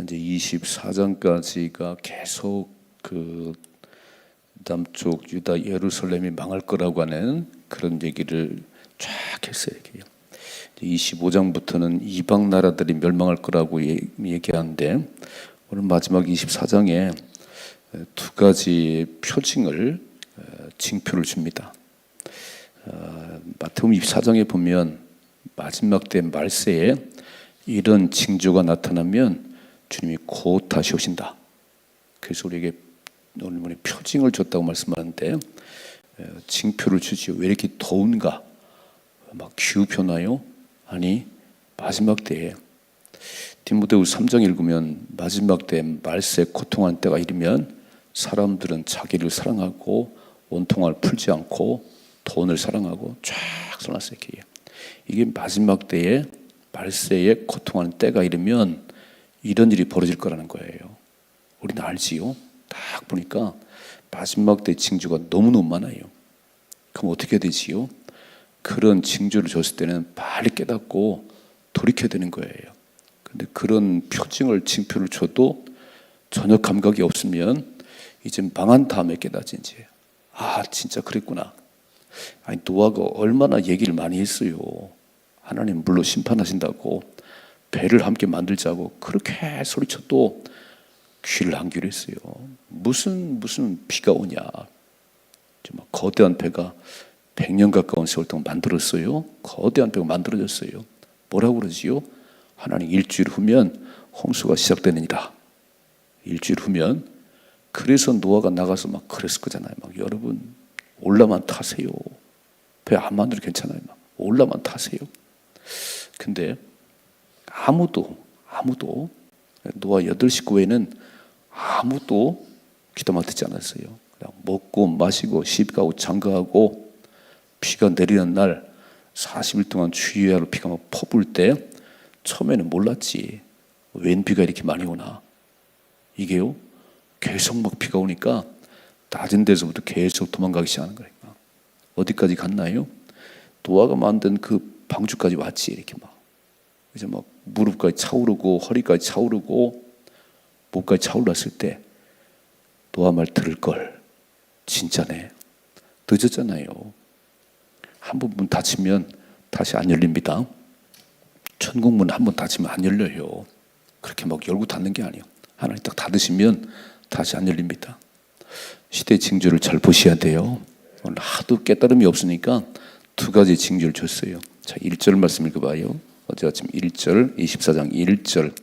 이제 24장까지가 계속 그 남쪽 유다 예루살렘이 망할 거라고 하는 그런 얘기를 쫙 했어요. 25장부터는 이방 나라들이 멸망할 거라고 얘기하는데 오늘 마지막 24장에 두 가지 표징을 징표를 줍니다. 마태복음 24장에 보면 마지막 때 말세에 이런 징조가 나타나면 주님이 곧 다시 오신다. 그래서 우리에게 오늘 표징을 줬다고 말씀하는데 징표를 주지요. 왜 이렇게 더운가? 막 기후변화요? 아니 마지막 때에 디모데후서 3장 읽으면 마지막 때 말세 고통한 때가 이르면 사람들은 자기를 사랑하고 원통을 풀지 않고 돈을 사랑하고 쫙 써놨어요. 이게 마지막 때에 말세에 고통하는 때가 이르면 이런 일이 벌어질 거라는 거예요. 우리는 알지요. 딱 보니까 마지막 때 징조가 너무너무 많아요. 그럼 어떻게 되지요? 그런 징조를 줬을 때는 빨리 깨닫고 돌이켜야 되는 거예요. 근데 그런 표징을 징표를 줘도 전혀 감각이 없으면 이제 망한 다음에 깨닫지 이제. 아 진짜 그랬구나. 아니 노아가 얼마나 얘기를 많이 했어요. 하나님 물로 심판하신다고 배를 함께 만들자고 그렇게 소리쳐도 귀를 안 기울였어요. 무슨 비가 오냐. 정말 거대한 배가 100년 가까운 세월 동안 만들었어요. 거대한 배가 만들어졌어요. 뭐라고 그러지요? 하나님 일주일 후면 홍수가 시작되느니라. 일주일 후면. 그래서 노아가 나가서 막 그랬을 거잖아요. 막 여러분 올라만 타세요. 배 안 만들어도 괜찮아요. 막 올라만 타세요. 근데 아무도 노아 8식구 외에는 아무도 귀담아 듣지 않았어요. 그냥 먹고 마시고 시집가고 장가하고 비가 내리는 날 40일 동안 주의하러 비가 막 퍼부을 때 처음에는 몰랐지. 웬 비가 이렇게 많이 오나. 이게요. 계속 막 비가 오니까 낮은 데서부터 계속 도망가기 시작하는 거니까. 어디까지 갔나요? 노아가 만든 그 방주까지 왔지. 이렇게 막. 이제 막 무릎까지 차오르고 허리까지 차오르고 목까지 차올랐을 때 노아 말 들을 걸. 진짜네. 늦었잖아요. 한 번 문 닫히면 다시 안 열립니다. 천국 문 한 번 닫히면 안 열려요. 그렇게 막 열고 닫는 게 아니에요. 하나님 딱 닫으시면 다시 안 열립니다. 시대 징조를 잘 보셔야 돼요. 오늘 하도 깨달음이 없으니까 두 가지 징조를 줬어요. 자, 1절 말씀 읽어봐요. 어제 아침 1절, 24장 1절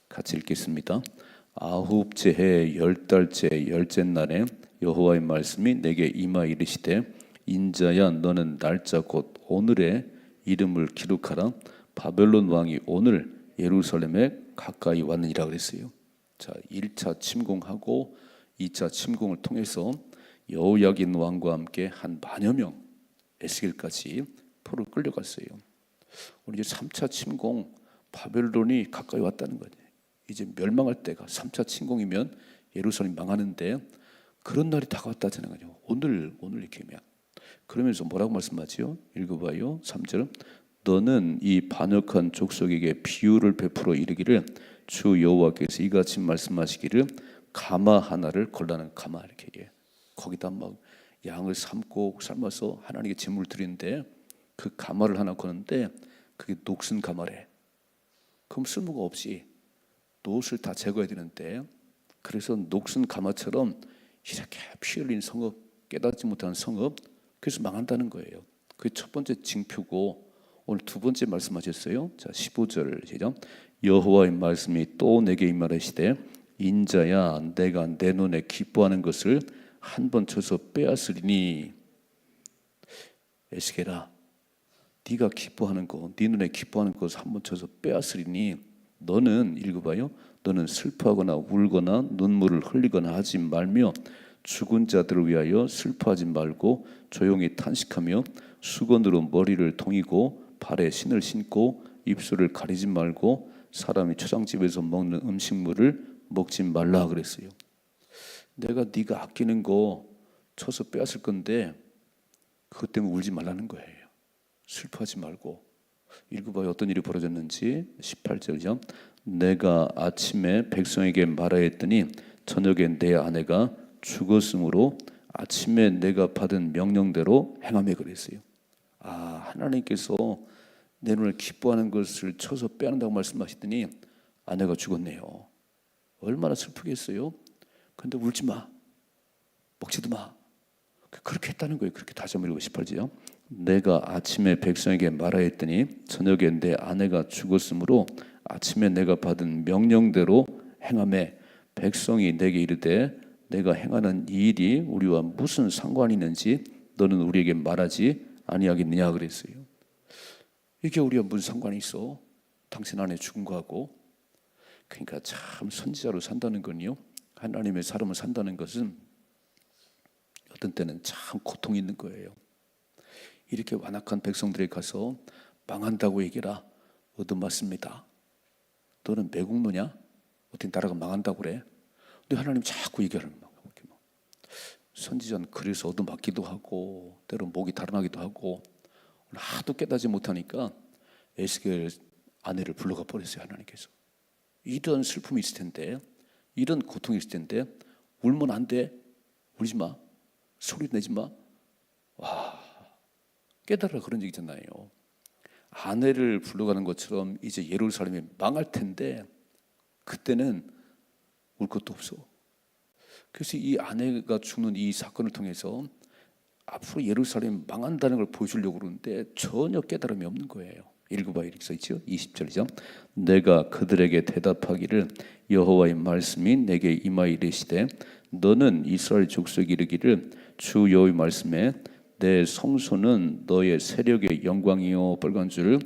같이 읽겠습니다. 아홉째 해 10달째 10째 날에 여호와의 말씀이 내게 임하 이르시되 인자야 너는 날짜 곧 오늘의 이름을 기록하라. 바벨론 왕이 오늘 예루살렘에 가까이 왔느니라 그랬어요. 자, 1차 침공하고 2차 침공을 통해서 여호야긴 왕과 함께 한 만여 명 에스겔까지 포로 끌려갔어요. 오늘 이제 3차 침공 바벨론이 가까이 왔다는 거죠. 이제 멸망할 때가 3차 침공이면 예루살렘 망하는데 그런 날이 다가왔다는 거죠. 오늘 이렇게 하면 그러면서 뭐라고 말씀하지요? 읽어봐요. 3절 너는 이 반역한 족속에게 비유를 베풀어 이르기를 주 여호와께서 이같이 말씀하시기를 가마 하나를 걸라는 가마 이렇게 얘기해요. 거기다 막 양을 삶아서 하나님께 제물을 드리는데 그 가마를 하나 거는데 그게 녹슨 가마래. 그럼 쓸모가 없이 노릇을 다 제거해야 되는데 그래서 녹슨 가마처럼 이렇게 피 흘린 성읍 깨닫지 못하는 성읍 그래서 망한다는 거예요. 그게 첫 번째 징표고 오늘 두 번째 말씀하셨어요. 자 15절 시작. 여호와의 말씀이 또 내게 임하시되 인자야 내가 내 눈에 기뻐하는 것을 한 번 쳐서 빼앗으리니 에스겔아 네가 기뻐하는 거, 네 눈에 기뻐하는 것을 한 번 쳐서 빼앗으리니 너는 읽어봐요. 너는 슬퍼하거나 울거나 눈물을 흘리거나 하지 말며 죽은 자들을 위하여 슬퍼하지 말고 조용히 탄식하며 수건으로 머리를 동이고 발에 신을 신고 입술을 가리지 말고 사람이 초장집에서 먹는 음식물을 먹지 말라 그랬어요. 내가 네가 아끼는 거 쳐서 빼앗을 건데 그것 때문에 울지 말라는 거예요. 슬퍼하지 말고. 읽어봐요. 어떤 일이 벌어졌는지. 18절이죠. 내가 아침에 백성에게 말하였더니 저녁에 내 아내가 죽었으므로 아침에 내가 받은 명령대로 행하며 그랬어요. 하나님께서 내 눈을 기뻐하는 것을 쳐서 빼앗는다고 말씀하시더니 아내가 죽었네요. 얼마나 슬프겠어요. 근데 울지 마, 먹지도 마. 그렇게 했다는 거예요. 그렇게 다시 한번 읽고 18절이요. 내가 아침에 백성에게 말하였더니 저녁에 내 아내가 죽었으므로 아침에 내가 받은 명령대로 행하매 백성이 내게 이르되 내가 행하는 이 일이 우리와 무슨 상관이 있는지 너는 우리에게 말하지 아니하겠느냐 그랬어요. 이게 우리와 무슨 상관이 있어? 당신 아내 죽은 거하고. 그러니까 참 선지자로 산다는 건요, 하나님의 사람을 산다는 것은 어떤 때는 참 고통이 있는 거예요. 이렇게 완악한 백성들에게 가서 망한다고 얘기라 얻어맞습니다. 너는 매국노냐? 어떻게 나라가 망한다고 그래? 근데 하나님 자꾸 얘기하는 거예요. 선지자는 그래서 얻어맞기도 하고 때로 목이 달아나기도 하고 하도 깨닫지 못하니까 에스겔 아내를 불러가 버렸어요. 하나님께서. 이런 슬픔이 있을 텐데, 이런 고통이 있을 텐데 울면 안 돼. 울지 마. 소리 내지 마. 깨달으라 그런 얘기잖아요. 아내를 불러가는 것처럼 이제 예루살렘이 망할 텐데 그때는 울 것도 없어. 그래서 이 아내가 죽는 이 사건을 통해서 앞으로 예루살렘이 망한다는 걸 보여주려고 그러는데 전혀 깨달음이 없는 거예요. 읽어봐. 이렇게 써있죠. 20절이죠. 내가 그들에게 대답하기를 여호와의 말씀이 내게 임하여 이르시되 너는 이스라엘 족속이 이르기를 주 여호와의 말씀에 내 성소는 너의 세력의 영광이요 빨간줄.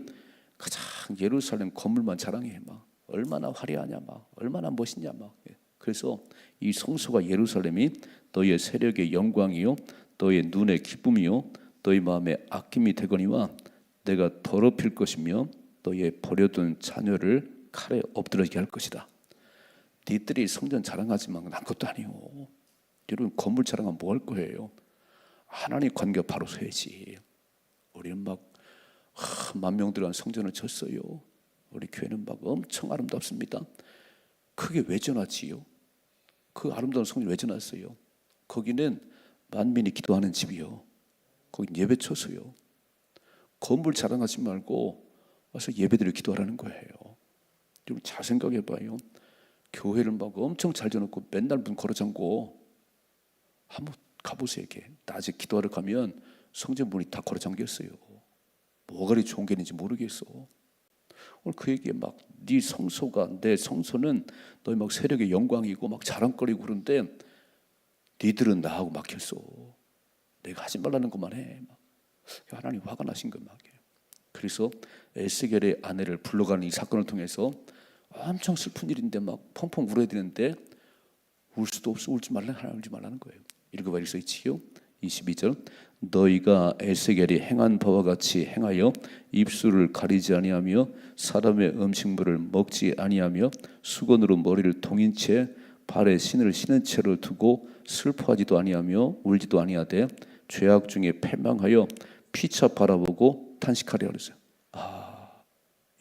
가장 예루살렘 건물만 자랑해. 막 얼마나 화려하냐, 막 얼마나 멋있냐, 막. 그래서 이 성소가 예루살렘이 너의 세력의 영광이요 너의 눈의 기쁨이요 너의 마음의 아낌이 되거니와 내가 더럽힐 것이며 너의 버려둔 자녀를 칼에 엎드러지게 할 것이다. 니들이 성전 자랑하지만 난 것도 아니오. 여러분 건물 자랑하면 뭐 할 거예요? 하나님 관계가 바로 서야지. 우리는 막 10,000명 들어간 성전을 졌어요. 우리 교회는 막 엄청 아름답습니다. 그게 왜 전하지요? 그 아름다운 성전 왜 전했어요? 거기는 만민이 기도하는 집이요. 거기 예배 쳐서요. 건물 자랑하지 말고 와서 예배드려 기도하라는 거예요. 여러분 잘 생각해 봐요. 교회를 막 엄청 잘 지어놓고 맨날 문 걸어 잠고 한번 가보세요. 이렇게 낮에 기도하러 가면 성전 문이 다 걸어 잠겼어요. 뭐가 그리 좋은 게 있는지 모르겠어. 오늘 그 얘기에 막 네 성소가 내 성소는 너희 막 세력의 영광이고 막 자랑거리고 그런데 니들은 나하고 막혔어. 내가 하지 말라는 것만 해. 막. 하나님 화가 나신 거예요. 그래서 에스겔의 아내를 불러가는 이 사건을 통해서 엄청 슬픈 일인데 막 펑펑 울어야 되는데 울 수도 없어. 울지 말라. 하나님 울지 말라는 거예요. 읽어봐. 이렇게 써있지요. 22절 너희가 에스겔이 행한 바와 같이 행하여 입술을 가리지 아니하며 사람의 음식물을 먹지 아니하며 수건으로 머리를 동인 채 발에 신을 신은 채로 두고 슬퍼하지도 아니하며 울지도 아니하되 죄악 중에 패망하여 피차 바라보고 탄식하려 그랬어요.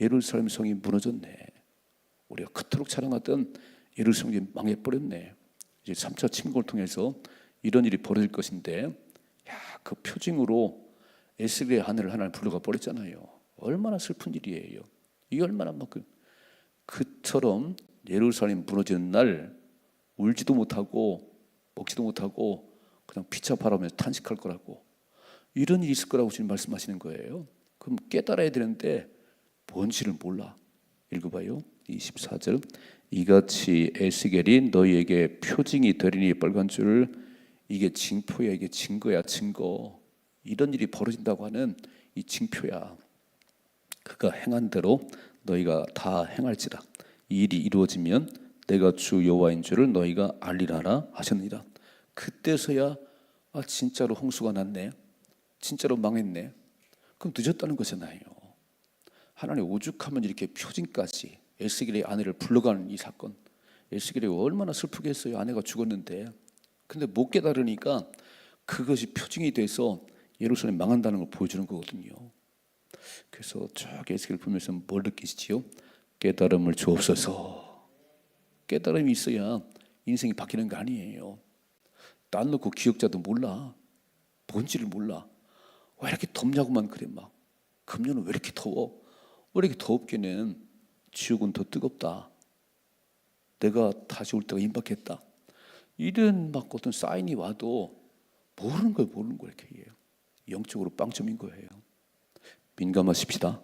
예루살렘 성이 무너졌네. 우리가 그토록 자랑하던 예루살렘 성이 망해버렸네. 이제 3차 침공을 통해서 이런 일이 벌어질 것인데, 그 표징으로 에스겔의 아내를 하나님 불러가 버렸잖아요. 얼마나 슬픈 일이에요. 이게 얼마나 막 그처럼 예루살렘 무너지는 날 울지도 못하고 먹지도 못하고 그냥 피차 바라보면서 탄식할 거라고, 이런 일이 있을 거라고 지금 말씀하시는 거예요. 그럼 깨달아야 되는데 뭔지를 몰라. 읽어봐요. 24절 이같이 에스겔이 너희에게 표징이 되리니 빨간 줄을. 이게 징표야. 이게 증거야. 증거. 이런 일이 벌어진다고 하는 이 징표야. 그가 행한 대로 너희가 다 행할지라. 이 일이 이루어지면 내가 주 여호와인 줄을 너희가 알리라라 하셨느니라. 그때서야 진짜로 홍수가 났네. 진짜로 망했네. 그럼 늦었다는 거잖아요. 하나님 오죽하면 이렇게 표징까지 에스겔의 아내를 불러가는 이 사건. 에스겔이 얼마나 슬프겠어요. 아내가 죽었는데. 근데 못 깨달으니까 그것이 표징이 돼서 예루살렘 망한다는 걸 보여주는 거거든요. 그래서 쭉 에스겔 보면서 뭘 느끼시지요? 깨달음을 주옵소서. 깨달음이 있어야 인생이 바뀌는 거 아니에요. 딴 놓고 기억자도 몰라. 뭔지를 몰라. 왜 이렇게 덥냐고만 그래. 막 금년은 왜 이렇게 더워? 왜 이렇게 더웁게는 지옥은 더 뜨겁다. 내가 다시 올 때가 임박했다. 이런 막 어떤 사인이 와도 모르는 거예요. 이렇게. 영적으로 빵점인 거예요. 민감하십시다.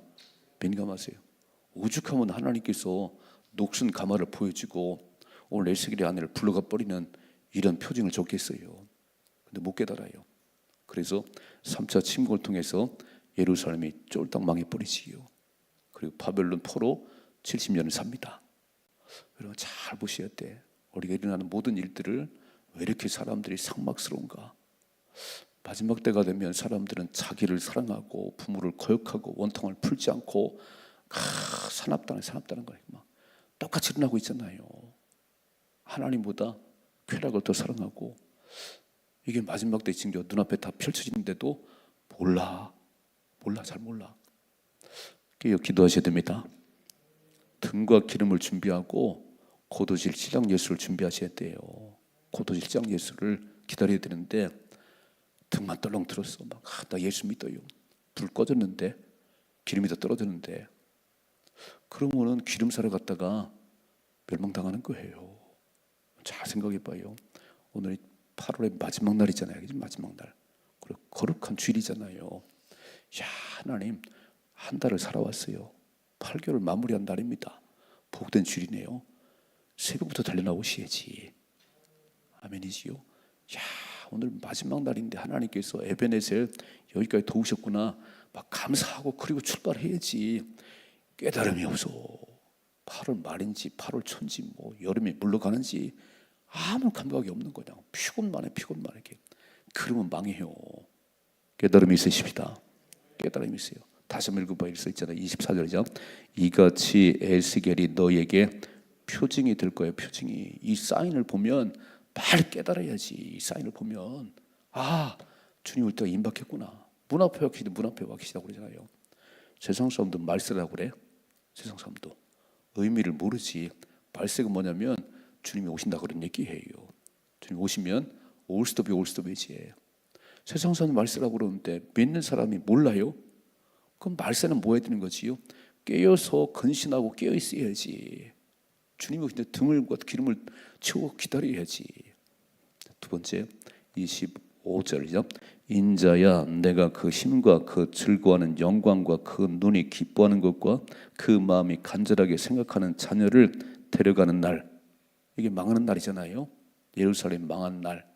민감하세요. 오죽하면 하나님께서 녹슨 가마를 보여주고 오늘 에스겔의 아내를 불러가 버리는 이런 표징을 줬겠어요. 근데 못 깨달아요. 그래서 3차 침공을 통해서 예루살렘이 쫄딱 망해버리지요. 그리고 바벨론 포로 70년을 삽니다. 여러분 잘 보셔야 돼. 우리가 일어나는 모든 일들을 왜 이렇게 사람들이 삭막스러운가. 마지막 때가 되면 사람들은 자기를 사랑하고 부모를 거역하고 원통을 풀지 않고 사납다는 거예요. 막 똑같이 일어나고 있잖아요. 하나님보다 쾌락을 더 사랑하고 이게 마지막 때 징조가 눈앞에 다 펼쳐지는데도 잘 몰라. 깨어 기도하셔야 됩니다. 등과 기름을 준비하고 고도질 시장 예수를 준비하셔야 돼요. 고도질 시장 예수를 기다려야 되는데 등만 떨렁 들었어. 나 예수 믿어요. 불 꺼졌는데 기름이 더 떨어졌는데 그러면은 기름 사러 갔다가 멸망당하는 거예요. 잘 생각해 봐요. 오늘이 8월의 마지막 날이잖아요. 마지막 날. 그리고 거룩한 주일이잖아요. 야, 하나님 한 달을 살아왔어요. 8개월 마무리한 날입니다. 복된 주일이네요. 새벽부터 달려나오셔야지. 아멘이지요. 야, 오늘 마지막 날인데 하나님께서 에베네셀 여기까지 도우셨구나. 막 감사하고 그리고 출발해야지. 깨달음이 없어. 8월 말인지 8월 초인지 뭐 여름이 물러가는지 아무 감각이 없는 거냐. 피곤만 이렇게. 그러면 망해요. 깨달음이 있으십니다. 깨달음이 있어요. 다시 한번 읽어봐. 일 써 있잖아요. 24절이죠. 이같이 에스겔이 너에게 표징이 될 거예요. 표징이. 이 사인을 보면 빨리 깨달아야지. 이 사인을 보면 주님 올 때가 임박했구나. 문 앞에 와 계시다고 그러잖아요. 세상 사람도 말세라고 그래. 세상 사람도 의미를 모르지. 말세가 뭐냐면 주님이 오신다 그런 얘기예요. 주님 오시면 올스톱이지. 세상 사람 말세라고 그러는데 믿는 사람이 몰라요? 그럼 말세는 뭐 해야 되는 거지요? 깨어서 근신하고 깨어 있어야지. 주님이 오실 때 등을과 기름을 채우고 기다려야지. 두 번째 25절이죠. 인자야 내가 그 힘과 그 즐거워하는 영광과 그 눈이 기뻐하는 것과 그 마음이 간절하게 생각하는 자녀를 데려가는 날. 이게 망하는 날이잖아요. 예루살렘 망한 날.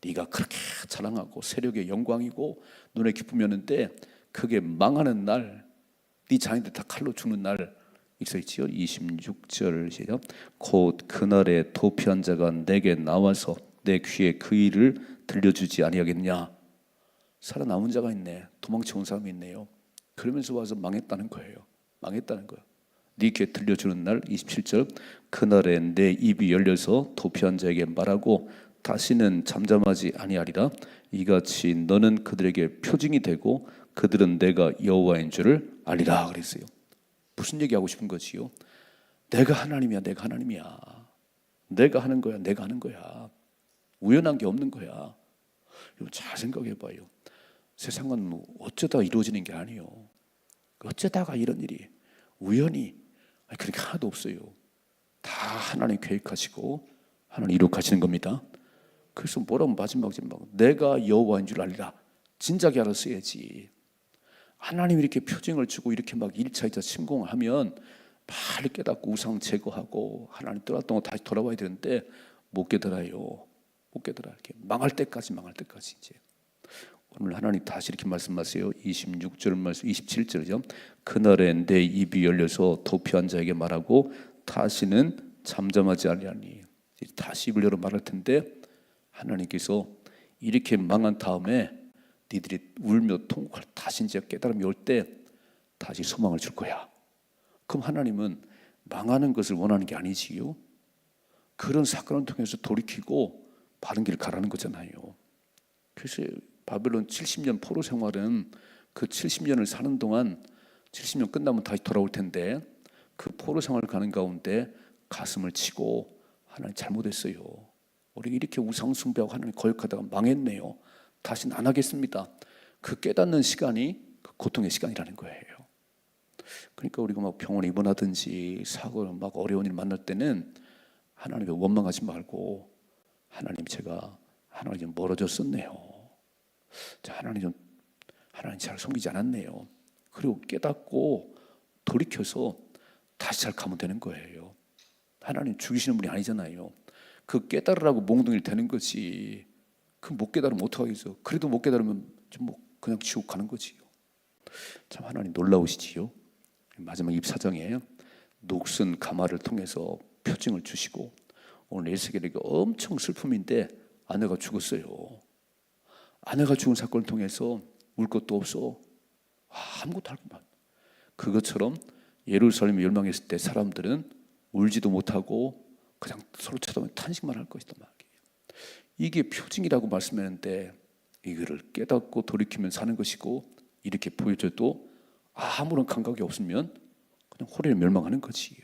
네가 그렇게 자랑하고 세력의 영광이고 눈에 기쁨이었는데 그게 망하는 날. 네 자녀들 다 칼로 죽는 날. 있어있지요. 26절 시작. 곧 그날에 도피한 자가 내게 나와서 내 귀에 그 일을 들려주지 아니하겠냐. 살아남은 자가 있네. 도망쳐온 사람이 있네요. 그러면서 와서 망했다는 거예요. 네 귀에 들려주는 날. 27절. 그날에 내 입이 열려서 도피한 자에게 말하고 다시는 잠잠하지 아니하리라. 이같이 너는 그들에게 표징이 되고 그들은 내가 여호와인 줄을 알리라 그랬어요. 무슨 얘기하고 싶은 거지요? 내가 하나님이야. 내가 하는 거야. 우연한 게 없는 거야. 잘 생각해 봐요. 세상은 어쩌다 이루어지는 게 아니에요. 어쩌다가 이런 일이 우연히 그렇게 하나도 없어요. 다 하나님 계획하시고 하나님 이룩하시는 겁니다. 그래서 뭐라고 마지막에 내가 여호와인 줄 알리라. 진작에 알았어야지. 하나님이 이렇게 표징을 주고 이렇게 막 1차, 2차 침공을 하면 빨리 깨닫고 우상 제거하고 하나님 떠났던 거 다시 돌아와야 되는데 못 깨달아요. 이렇게 망할 때까지 이제. 오늘 하나님 다시 이렇게 말씀하세요. 26절 말씀, 27절이죠. 그날에 내 입이 열려서 도피한 자에게 말하고 다시는 잠잠하지 아니하니. 다시 입을 열어 말할 텐데 하나님께서 이렇게 망한 다음에 니들이 울며 통곡할 다시 이제 깨달음이 올 때 다시 소망을 줄 거야. 그럼 하나님은 망하는 것을 원하는 게 아니지요. 그런 사건을 통해서 돌이키고 바른 길을 가라는 거잖아요. 그래서 바벨론 70년 포로 생활은 그 70년을 사는 동안 70년 끝나면 다시 돌아올 텐데 그 포로상을 가는 가운데 가슴을 치고 하나님 잘못했어요. 우리가 이렇게 우상 숭배하고 하나님 거역하다가 망했네요. 다시는 안 하겠습니다. 그 깨닫는 시간이 그 고통의 시간이라는 거예요. 그러니까 우리가 막 병원에 입원하든지 사고 막 어려운 일 만날 때는 하나님께 원망하지 말고 하나님 제가 하나님 좀 멀어졌었네요. 하나님 잘 섬기지 않았네요. 그리고 깨닫고 돌이켜서 다시 잘 가면 되는 거예요. 하나님 죽이시는 분이 아니잖아요. 그 깨달으라고 몽둥이를 대는 거지. 그 못 깨달으면 어떡하겠어. 그래도 못 깨달으면 좀 뭐 그냥 지옥 가는 거지요. 참 하나님 놀라우시지요. 마지막 24장에 녹슨 가마를 통해서 표징을 주시고 오늘 에스겔에게 엄청 슬픔인데 아내가 죽었어요. 아내가 죽은 사건을 통해서 울 것도 없어. 아무것도 할 것만. 그것처럼 예루살렘이 멸망했을 때 사람들은 울지도 못하고 그냥 서로 쳐다보면 탄식만 할 것이다 말이에요. 이게 표징이라고 말씀했는데 이거를 깨닫고 돌이키면 사는 것이고 이렇게 보여줘도 아무런 감각이 없으면 그냥 호련히 멸망하는 것이에요.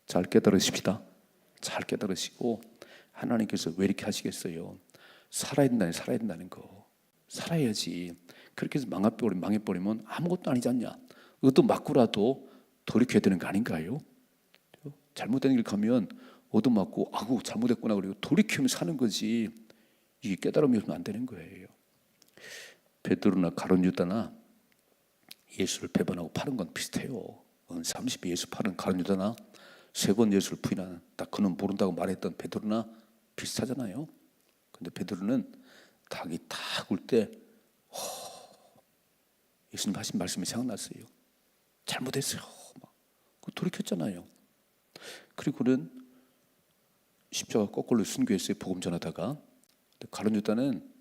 잘 깨달으십시다. 잘 깨달으시고 하나님께서 왜 이렇게 하시겠어요? 살아야 된다는 거. 살아야지. 그렇게 해서 망해버리면 아무것도 아니지 않냐. 얻어맞고라도 돌이켜야 되는 거 아닌가요? 잘못된 길 가면 얻어맞고 아구 잘못했구나 그리고 돌이키면 사는 거지. 이게 깨달음이 없으면 안 되는 거예요. 베드로나 가룟 유다나 예수를 배반하고 파는 건 비슷해요. 30에 예수 파는 가룟 유다나 3번 예수를 부인하는 딱 그는 모른다고 말했던 베드로나 비슷하잖아요. 근데 베드로는 닭이 딱 울 때 예수님 하신 말씀이 생각났어요. 잘못했어요. 막 돌이켰잖아요. 그리고 그는 십자가 거꾸로 순교했어요. 복음 전하다가. 가룟 유다는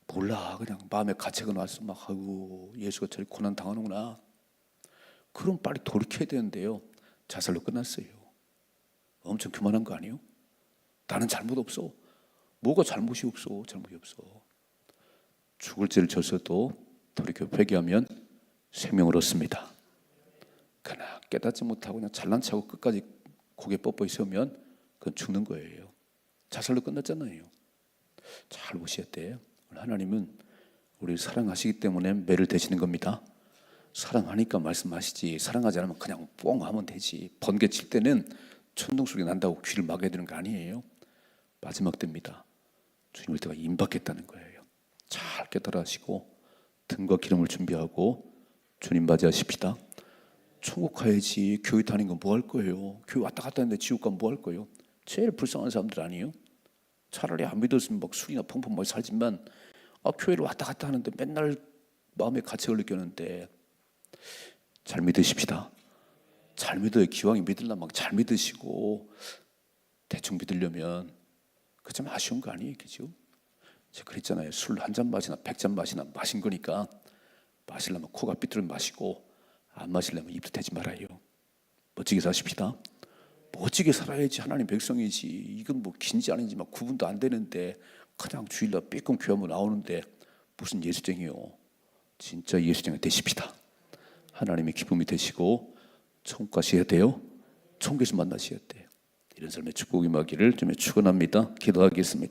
몰라. 그냥 마음에 가책은 왔어. 막 아이고 예수가 저리 고난 당하는구나. 그럼 빨리 돌이켜야 되는데요. 자살로 끝났어요. 엄청 교만한 거 아니에요? 나는 잘못 없어. 뭐가 잘못이 없어. 잘못이 없어. 죽을 죄를 졌어도 돌이켜 회개하면 생명을 얻습니다. 그러나 깨닫지 못하고 그냥 잘난 척하고 끝까지 고개 뻣뻣이 서면 그건 죽는 거예요. 자살로 끝났잖아요. 잘 보셔야 돼요. 하나님은 우리를 사랑하시기 때문에 매를 대시는 겁니다. 사랑하니까 말씀하시지 사랑하지 않으면 그냥 뻥 하면 되지. 번개 칠 때는 천둥 소리 난다고 귀를 막아야 되는 거 아니에요. 마지막 때입니다. 주님 올 때가 임박했다는 거예요. 잘 깨달으시고 등과 기름을 준비하고 주님 맞이하십시다. 천국 가야지. 교회 다니는 건 뭐 할 거예요? 교회 왔다 갔다 하는데 지옥 가면 뭐 할 거예요? 제일 불쌍한 사람들 아니에요? 차라리 안 믿었으면 막 술이나 펑펑 많이 살지만 교회를 왔다 갔다 하는데 맨날 마음에 가책을 느꼈는데 잘 믿으십시다. 잘 믿어요. 기왕이 믿으려면 잘 믿으시고 대충 믿으려면 그 좀 아쉬운 거 아니에요? 그죠? 제가 그랬잖아요. 술 한 잔 마시나 100잔 마시나 마신 거니까 마시려면 코가 삐뚤면 마시고 안 마시려면 입도 대지 말아요. 멋지게 사십시다. 멋지게 살아야지. 하나님 백성이지. 이건 뭐 긴지 아닌지 막 구분도 안 되는데 그냥 주일날 삐끔 교회하면 나오는데 무슨 예수쟁이요. 진짜 예수쟁이 되십시다. 하나님의 기쁨이 되시고 천국 가셔야 돼요. 천국에서 만나셔야 돼요. 이런 삶의 축복이 임하기를 좀 축원합니다. 기도하겠습니다.